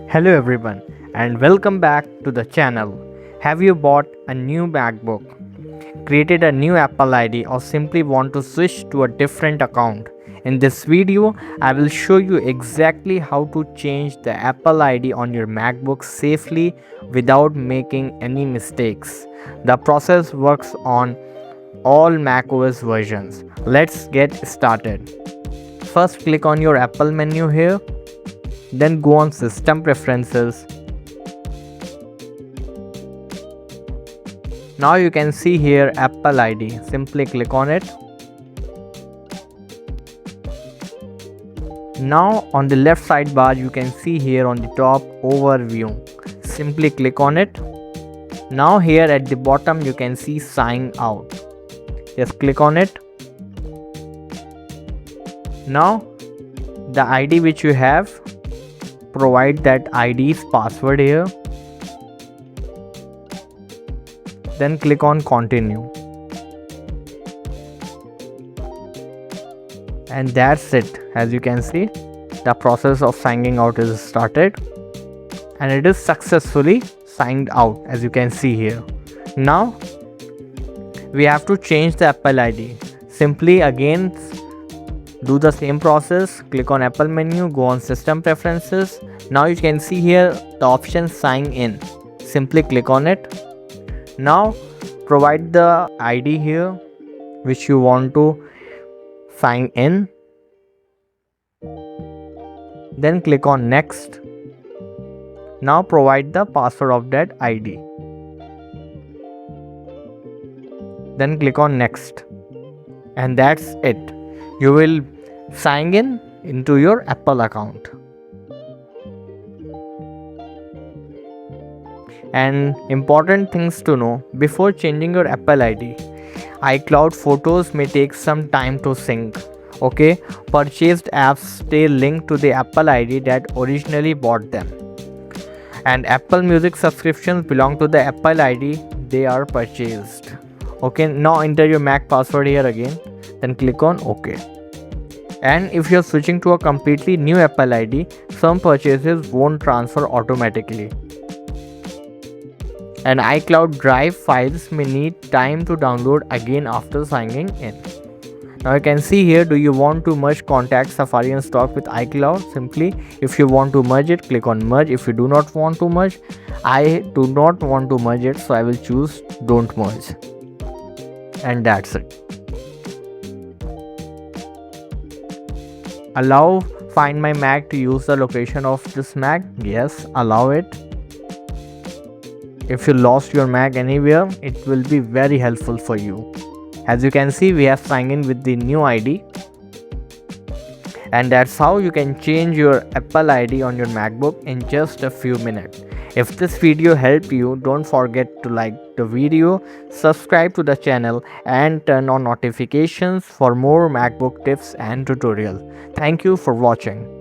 Hello everyone and welcome back to the channel. Have you bought a new MacBook, created a new Apple ID or simply want to switch to a different account? In this video, I will show you exactly how to change the Apple ID on your MacBook safely without making any mistakes. The process works on all macOS versions. Let's get started. First, click on your Apple menu here. Then go on System Preferences. Now you can see here Apple ID. Simply click on it. Now on the left sidebar you can see here on the top Overview. Simply click on it. Now here at the bottom you can see Sign Out. Just click on it. Now the ID which you have, provide that ID's password here. Then click on Continue. And that's it. As you can see, the process of signing out is started and it is successfully signed out, as you can see here. Now we have to change the Apple ID. Simply again do the same process. Click on Apple menu, go on System Preferences. Now you can see here the option Sign In. Simply click on it. Now provide the ID here which you want to sign in. Then click on Next. Now provide the password of that ID. Then click on Next. And that's it. You will sign in into your Apple account. And important things to know before changing your Apple ID: iCloud photos may take some time to sync. Okay, purchased apps stay linked to the Apple ID that originally bought them. And Apple Music subscriptions belong to the Apple ID they are purchased. Okay, now enter your Mac password here again. Then click on OK. And if you're switching to a completely new Apple ID, some purchases won't transfer automatically. And iCloud Drive files may need time to download again after signing in. Now you can see here, do you want to merge contacts Safari and stock with iCloud? Simply, if you want to merge it, click on merge. If you do not want to merge, I do not want to merge it, so I will choose don't merge. And that's it. Allow Find My Mac to use the location of this Mac. Yes, allow it. If you lost your Mac anywhere, it will be very helpful for you. As you can see, we have signed in with the new ID. And that's how you can change your Apple ID on your MacBook in just a few minutes. If this video helped you, don't forget to like the video, subscribe to the channel and turn on notifications for more MacBook tips and tutorials. Thank you for watching.